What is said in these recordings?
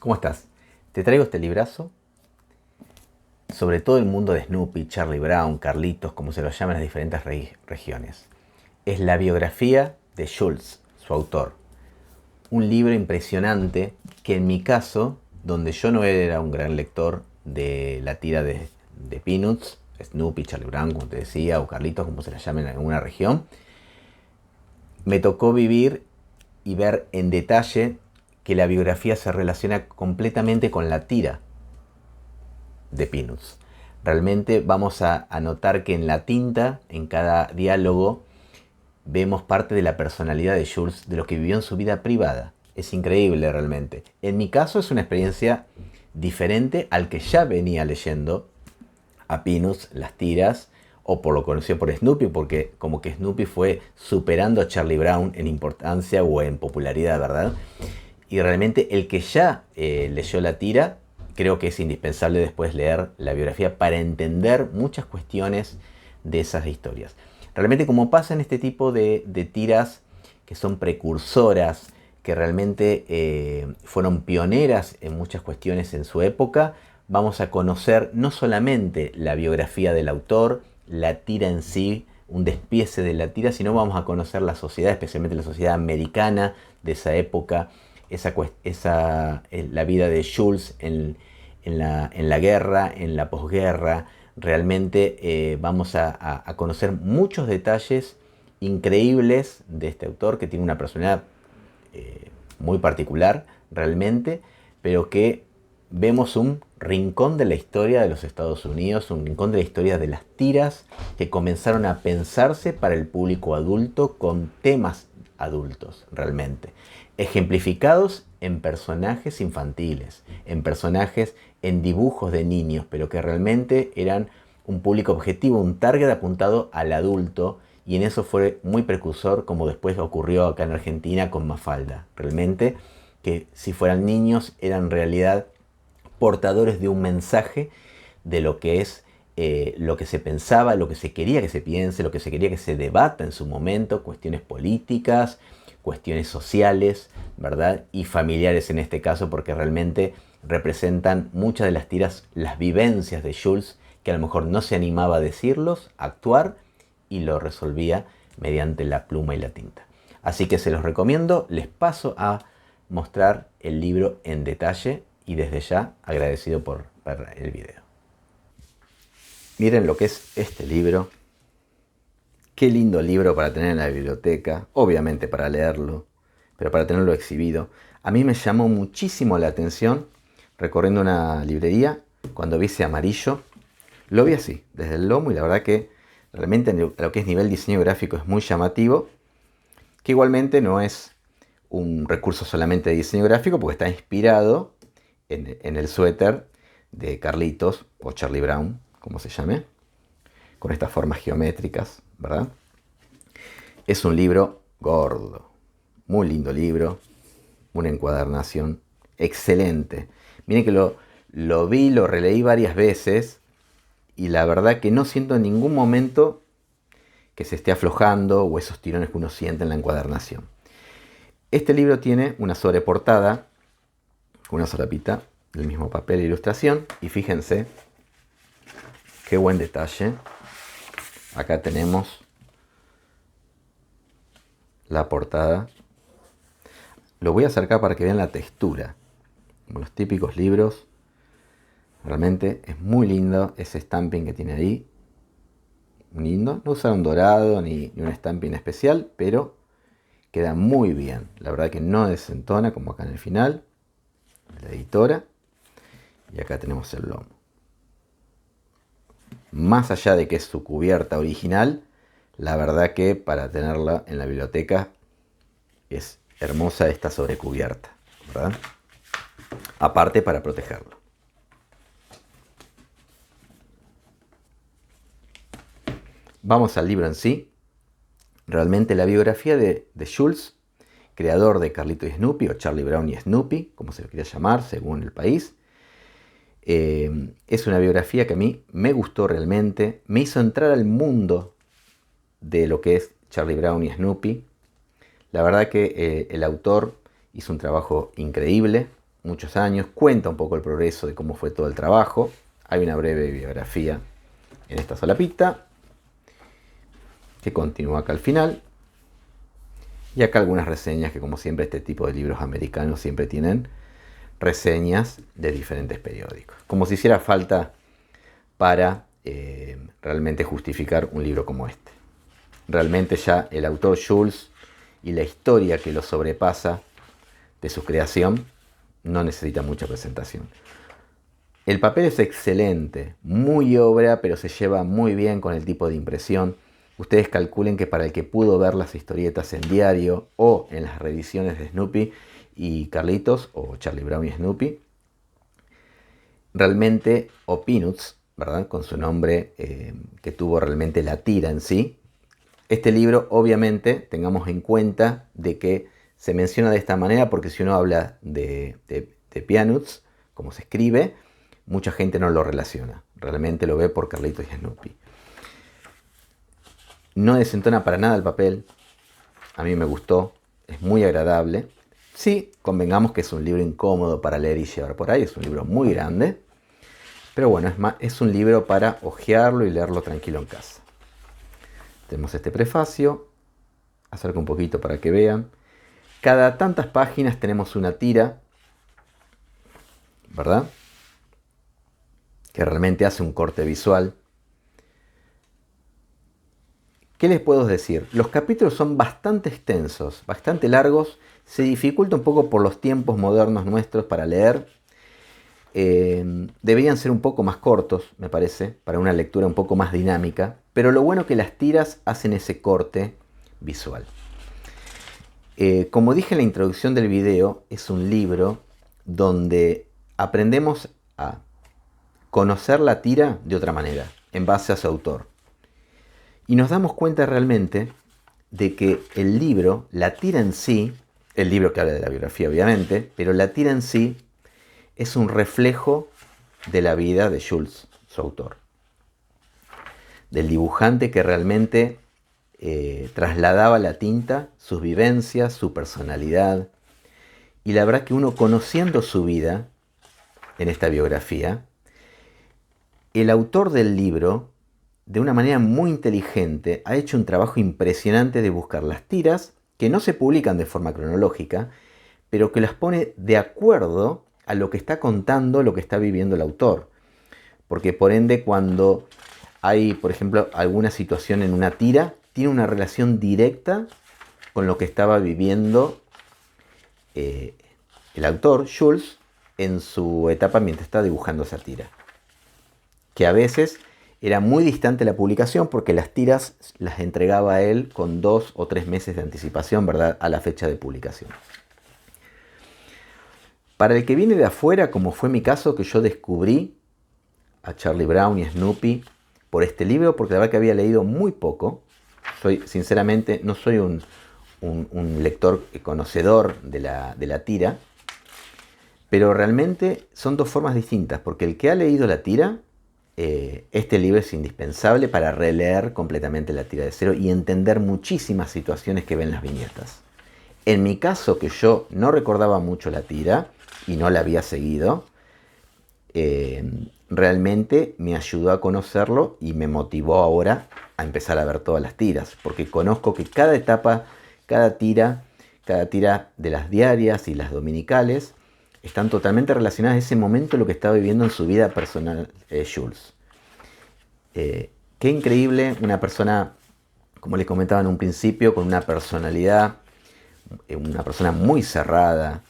¿Cómo estás? Te traigo este librazo sobre todo el mundo de Snoopy, Charlie Brown, Carlitos, como se lo llaman en las diferentes regiones. Es la biografía de Schulz, su autor. Un libro impresionante que en mi caso, donde yo no era un gran lector de la tira de Peanuts, Snoopy, Charlie Brown, como te decía, o Carlitos, como se la llama en alguna región, me tocó vivir y ver en detalle que la biografía se relaciona completamente con la tira de Peanuts. Realmente vamos a notar que en la tinta, en cada diálogo, vemos parte de la personalidad de Jules, de lo que vivió en su vida privada. Es increíble realmente. En mi caso es una experiencia diferente al que ya venía leyendo a Peanuts, las tiras, o por lo conocido por Snoopy, porque como que Snoopy fue superando a Charlie Brown en importancia o en popularidad, ¿verdad? Y realmente el que ya leyó la tira, creo que es indispensable después leer la biografía para entender muchas cuestiones de esas historias. Realmente como pasa en este tipo de tiras que son precursoras, que realmente fueron pioneras en muchas cuestiones en su época, vamos a conocer no solamente la biografía del autor, la tira en sí, un despiece de la tira, sino vamos a conocer la sociedad, especialmente la sociedad americana de esa época, la vida de Jules en la guerra, en la posguerra. Realmente vamos a conocer muchos detalles increíbles de este autor que tiene una personalidad muy particular realmente, pero que vemos un rincón de la historia de los Estados Unidos, un rincón de la historia de las tiras que comenzaron a pensarse para el público adulto con temas adultos realmente, ejemplificados en personajes infantiles, en personajes en dibujos de niños, pero que realmente eran un público objetivo, un target apuntado al adulto, y en eso fue muy precursor, como después ocurrió acá en Argentina con Mafalda. Realmente que si fueran niños eran en realidad portadores de un mensaje de lo que es lo que se pensaba, lo que se quería que se piense, lo que se quería que se debata en su momento, cuestiones políticas, cuestiones sociales, ¿verdad? Y familiares en este caso, porque realmente representan muchas de las tiras, las vivencias de Jules, que a lo mejor no se animaba a decirlos, a actuar, y lo resolvía mediante la pluma y la tinta. Así que se los recomiendo, les paso a mostrar el libro en detalle y desde ya agradecido por ver el video. Miren lo que es este libro. Qué lindo libro para tener en la biblioteca, obviamente para leerlo, pero para tenerlo exhibido. A mí me llamó muchísimo la atención recorriendo una librería cuando vi ese amarillo. Lo vi así, desde el lomo, y la verdad que realmente en lo que es nivel diseño gráfico es muy llamativo, que igualmente no es un recurso solamente de diseño gráfico porque está inspirado en el suéter de Carlitos o Charlie Brown, como se llame, con estas formas geométricas, ¿verdad? Es un libro gordo, muy lindo libro, una encuadernación excelente. Miren que lo vi, lo releí varias veces y la verdad que no siento en ningún momento que se esté aflojando o esos tirones que uno siente en la encuadernación. Este libro tiene una sobreportada con una solapita del mismo papel e ilustración, y fíjense qué buen detalle. Acá tenemos la portada. Lo voy a acercar para que vean la textura, como los típicos libros. Realmente es muy lindo ese stamping que tiene ahí. Lindo, no usaron dorado ni un stamping especial, pero queda muy bien. La verdad que no desentona como acá en el final. La editora. Y acá tenemos el lomo. Más allá de que es su cubierta original, la verdad que para tenerla en la biblioteca es hermosa esta sobrecubierta, ¿verdad? Aparte para protegerlo. Vamos al libro en sí. Realmente la biografía de Jules, creador de Carlito y Snoopy, o Charlie Brown y Snoopy, como se lo quería llamar según el país, es una biografía que a mí me gustó realmente, me hizo entrar al mundo de lo que es Charlie Brown y Snoopy. La verdad que el autor hizo un trabajo increíble, muchos años, cuenta un poco el progreso de cómo fue todo el trabajo. Hay una breve biografía en esta solapita, que continúa acá al final. Y acá algunas reseñas, que como siempre este tipo de libros americanos siempre tienen reseñas de diferentes periódicos. Como si hiciera falta para realmente justificar un libro como este. Realmente ya el autor Jules y la historia que lo sobrepasa de su creación no necesita mucha presentación. El papel es excelente, muy obra, pero se lleva muy bien con el tipo de impresión. Ustedes calculen que para el que pudo ver las historietas en diario o en las reediciones de Snoopy y Carlitos, o Charlie Brown y Snoopy, realmente, o Peanuts, ¿verdad? Con su nombre que tuvo realmente la tira en sí. Este libro, obviamente, tengamos en cuenta de que se menciona de esta manera porque si uno habla de Peanuts, como se escribe, mucha gente no lo relaciona. Realmente lo ve por Carlitos y Snoopy. No desentona para nada el papel. A mí me gustó. Es muy agradable. Sí, convengamos que es un libro incómodo para leer y llevar por ahí. Es un libro muy grande. Pero bueno, es un libro para hojearlo y leerlo tranquilo en casa. Tenemos este prefacio. Acerco un poquito para que vean. Cada tantas páginas tenemos una tira, ¿verdad? Que realmente hace un corte visual. ¿Qué les puedo decir? Los capítulos son bastante extensos, bastante largos. Se dificulta un poco por los tiempos modernos nuestros para leer. Deberían ser un poco más cortos, me parece, para una lectura un poco más dinámica. Pero lo bueno es que las tiras hacen ese corte visual. Como dije en la introducción del video, es un libro donde aprendemos a conocer la tira de otra manera, en base a su autor. Y nos damos cuenta realmente de que el libro, la tira en sí, el libro que habla de la biografía obviamente, pero la tira en sí es un reflejo de la vida de Jules, su autor. Del dibujante que realmente trasladaba a la tinta sus vivencias, su personalidad. Y la verdad que uno conociendo su vida en esta biografía, el autor del libro, de una manera muy inteligente, ha hecho un trabajo impresionante de buscar las tiras que no se publican de forma cronológica, pero que las pone de acuerdo a lo que está contando, lo que está viviendo el autor. Porque por ende, cuando hay, por ejemplo, alguna situación en una tira, tiene una relación directa con lo que estaba viviendo el autor, Jules, en su etapa mientras está dibujando esa tira. Que a veces era muy distante la publicación porque las tiras las entregaba a él con 2 o 3 meses de anticipación, ¿verdad?, a la fecha de publicación. Para el que viene de afuera, como fue mi caso, que yo descubrí a Charlie Brown y Snoopy por este libro, porque la verdad que había leído muy poco. Sinceramente, no soy un lector conocedor de la tira, pero realmente son dos formas distintas, porque el que ha leído la tira, este libro es indispensable para releer completamente la tira de cero y entender muchísimas situaciones que ven las viñetas. En mi caso, que yo no recordaba mucho la tira y no la había seguido, realmente me ayudó a conocerlo y me motivó ahora a empezar a ver todas las tiras, porque conozco que cada etapa, cada tira de las diarias y las dominicales están totalmente relacionadas a ese momento, lo que estaba viviendo en su vida personal Jules. Qué increíble, una persona, como les comentaba en un principio, con una personalidad, una persona muy cerrada,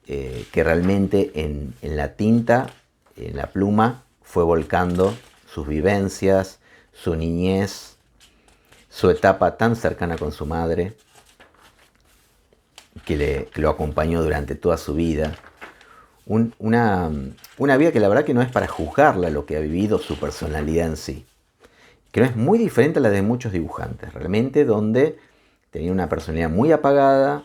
que realmente en la tinta, en la pluma, fue volcando sus vivencias, su niñez, su etapa tan cercana con su madre, que lo acompañó durante toda su vida. Una vida que la verdad que no es para juzgarla lo que ha vivido, su personalidad en sí. Que no es muy diferente a la de muchos dibujantes, realmente, donde tenía una personalidad muy apagada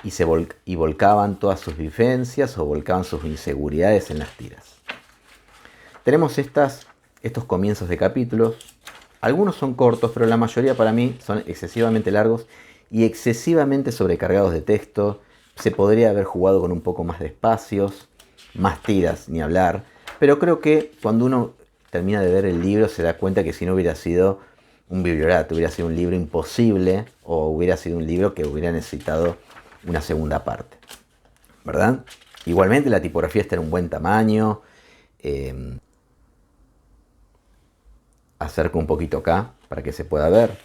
y volcaban todas sus vivencias o volcaban sus inseguridades en las tiras. Tenemos estos comienzos de capítulos. Algunos son cortos, pero la mayoría para mí son excesivamente largos y excesivamente sobrecargados de texto, Se podría haber jugado con un poco más de espacios, más tiras, ni hablar. Pero creo que cuando uno termina de ver el libro se da cuenta que si no hubiera sido un bibliorato, hubiera sido un libro imposible o hubiera sido un libro que hubiera necesitado una segunda parte, ¿verdad? Igualmente la tipografía está en un buen tamaño. Acerco un poquito acá para que se pueda ver.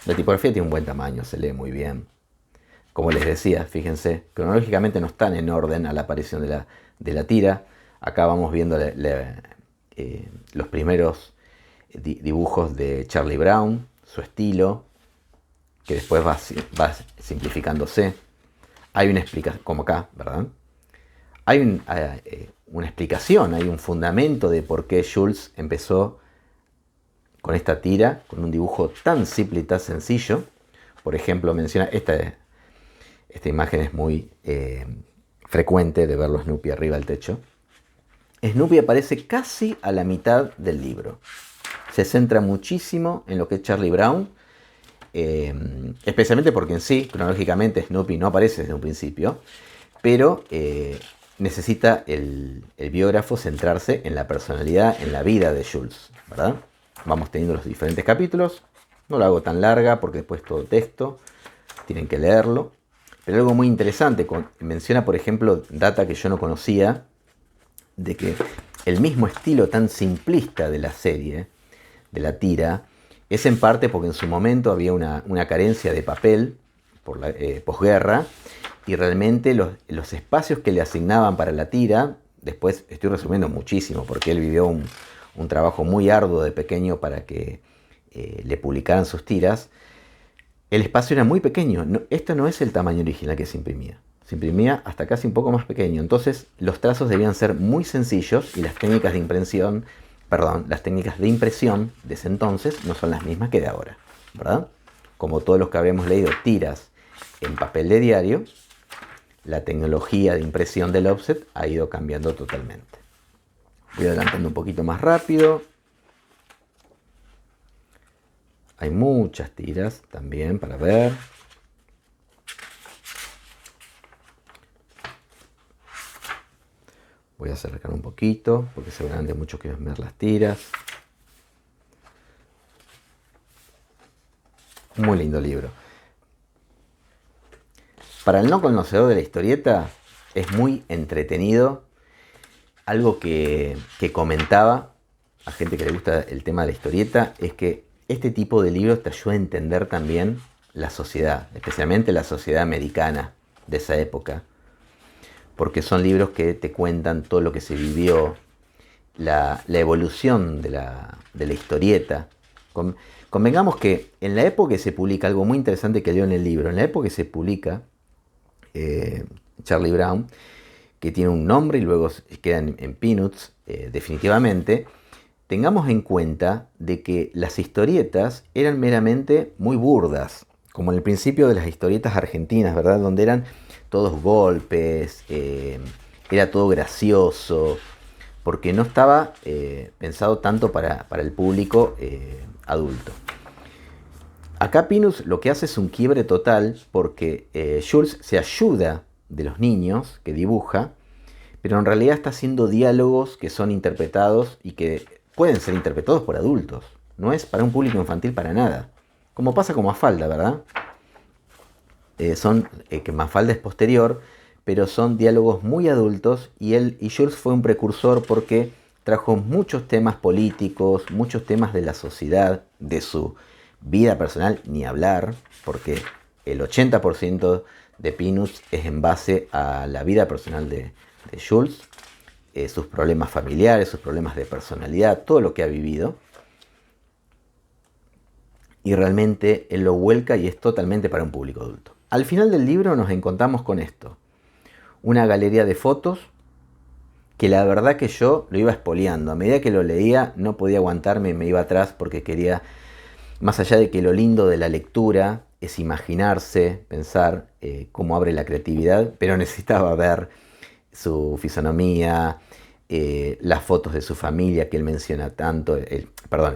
La tipografía tiene un buen tamaño, se lee muy bien. Como les decía, fíjense, cronológicamente no están en orden a la aparición de la tira. Acá vamos viendo los primeros dibujos de Charlie Brown, su estilo, que después va simplificándose. Hay una explicación, como acá, ¿verdad? Hay una explicación, hay un fundamento de por qué Jules empezó con esta tira, con un dibujo tan simple y tan sencillo. Por ejemplo, menciona, esta imagen es muy frecuente de verlo Snoopy arriba del techo. Snoopy aparece casi a la mitad del libro. Se centra muchísimo en lo que es Charlie Brown, especialmente porque en sí, cronológicamente, Snoopy no aparece desde un principio, pero necesita el biógrafo centrarse en la personalidad, en la vida de Jules, ¿verdad? Vamos teniendo los diferentes capítulos. No lo hago tan larga porque después todo texto, tienen que leerlo. Pero algo muy interesante, menciona por ejemplo data que yo no conocía, de que el mismo estilo tan simplista de la serie, de la tira, es en parte porque en su momento había una carencia de papel por la posguerra, y realmente los espacios que le asignaban para la tira, después estoy resumiendo muchísimo porque él vivió un trabajo muy arduo de pequeño para que le publicaran sus tiras. El espacio era muy pequeño. Esto no es el tamaño original que se imprimía. Se imprimía hasta casi un poco más pequeño. Entonces los trazos debían ser muy sencillos y las técnicas de impresión, las técnicas de impresión de ese entonces no son las mismas que de ahora, ¿verdad? Como todos los que habremos leído tiras en papel de diario, la tecnología de impresión del offset ha ido cambiando totalmente. Voy adelantando un poquito más rápido. Hay muchas tiras también para ver. Voy a acercar un poquito porque seguramente muchos quieren ver las tiras. Muy lindo libro. Para el no conocedor de la historieta es muy entretenido. Algo que comentaba a gente que le gusta el tema de la historieta es que este tipo de libros te ayuda a entender también la sociedad, especialmente la sociedad americana de esa época, porque son libros que te cuentan todo lo que se vivió, la evolución de la historieta. Convengamos que en la época que se publica, algo muy interesante que leo en el libro, en la época que se publica Charlie Brown, que tiene un nombre y luego queda en Peanuts, definitivamente, tengamos en cuenta de que las historietas eran meramente muy burdas, como en el principio de las historietas argentinas, ¿verdad? Donde eran todos golpes, era todo gracioso, porque no estaba pensado tanto para el público adulto. Acá Peanuts lo que hace es un quiebre total porque Jules se ayuda de los niños que dibuja, pero en realidad está haciendo diálogos que son interpretados y que pueden ser interpretados por adultos. No es para un público infantil para nada. Como pasa con Mafalda, ¿verdad? Que Mafalda es posterior, pero son diálogos muy adultos y Jules fue un precursor porque trajo muchos temas políticos, muchos temas de la sociedad, de su vida personal, ni hablar, porque el 80% de Peanuts es en base a la vida personal de Jules, sus problemas familiares, sus problemas de personalidad, todo lo que ha vivido. Y realmente él lo vuelca y es totalmente para un público adulto. Al final del libro nos encontramos con esto. Una galería de fotos que la verdad que yo lo iba espoleando. A medida que lo leía no podía aguantarme y me iba atrás porque quería, más allá de que lo lindo de la lectura es imaginarse, pensar cómo abre la creatividad, pero necesitaba ver su fisonomía, las fotos de su familia que él menciona tanto, el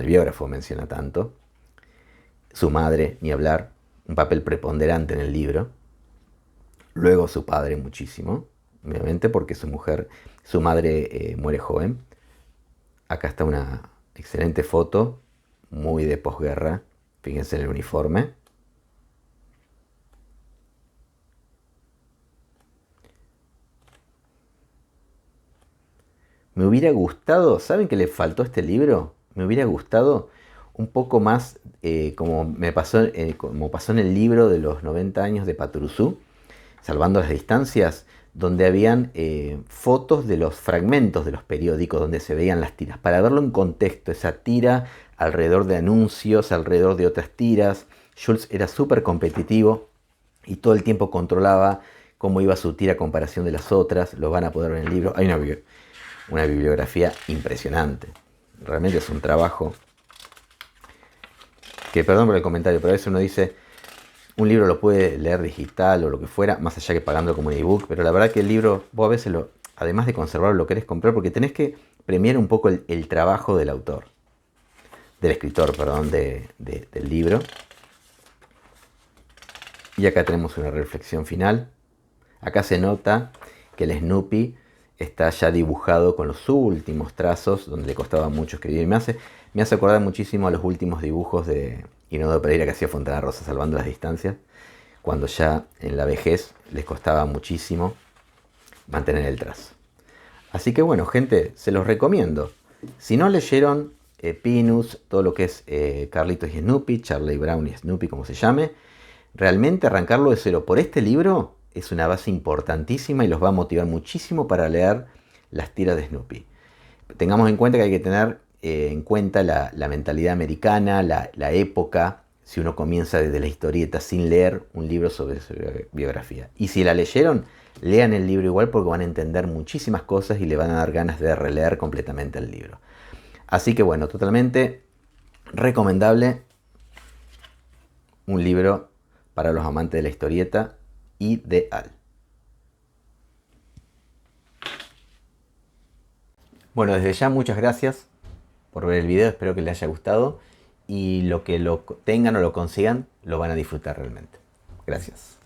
biógrafo menciona tanto, su madre, ni hablar, un papel preponderante en el libro. Luego su padre muchísimo, obviamente porque su madre muere joven. Acá está una excelente foto, muy de posguerra. Fíjense en el uniforme. Me hubiera gustado, ¿saben qué le faltó a este libro? Me hubiera gustado un poco más, como pasó en el libro de los 90 años de Patrusú, Salvando las Distancias, donde habían fotos de los fragmentos de los periódicos donde se veían las tiras, para verlo en contexto, esa tira alrededor de anuncios, alrededor de otras tiras. Schulz era súper competitivo y todo el tiempo controlaba cómo iba su tira a comparación de las otras. Lo van a poder ver en el libro. Hay una bibliografía impresionante. Realmente es un trabajo que, perdón por el comentario, pero a veces uno dice, un libro lo puede leer digital o lo que fuera, más allá que pagando como un ebook, pero la verdad que el libro, vos a veces, además de conservarlo, lo querés comprar porque tenés que premiar un poco el trabajo del autor, del escritor, perdón, del libro. Y acá tenemos una reflexión final. Acá se nota que el Snoopy está ya dibujado con los últimos trazos, donde le costaba mucho escribir. Me hace acordar muchísimo a los últimos dibujos de Inodo Pereira que hacía Fontana Rosa, Salvando las Distancias, cuando ya en la vejez les costaba muchísimo mantener el trazo. Así que bueno, gente, se los recomiendo. Si no leyeron Peanuts, todo lo que es Carlitos y Snoopy, Charlie Brown y Snoopy, como se llame, realmente arrancarlo de cero por este libro es una base importantísima y los va a motivar muchísimo para leer las tiras de Snoopy. Tengamos en cuenta que hay que tener en cuenta la mentalidad americana, la época, si uno comienza desde la historieta sin leer un libro sobre su biografía. Y si la leyeron, lean el libro igual porque van a entender muchísimas cosas y le van a dar ganas de releer completamente el libro. Así que bueno, totalmente recomendable un libro para los amantes de la historieta, ideal. Bueno, desde ya muchas gracias por ver el video, espero que les haya gustado y lo que lo tengan o lo consigan lo van a disfrutar realmente. Gracias.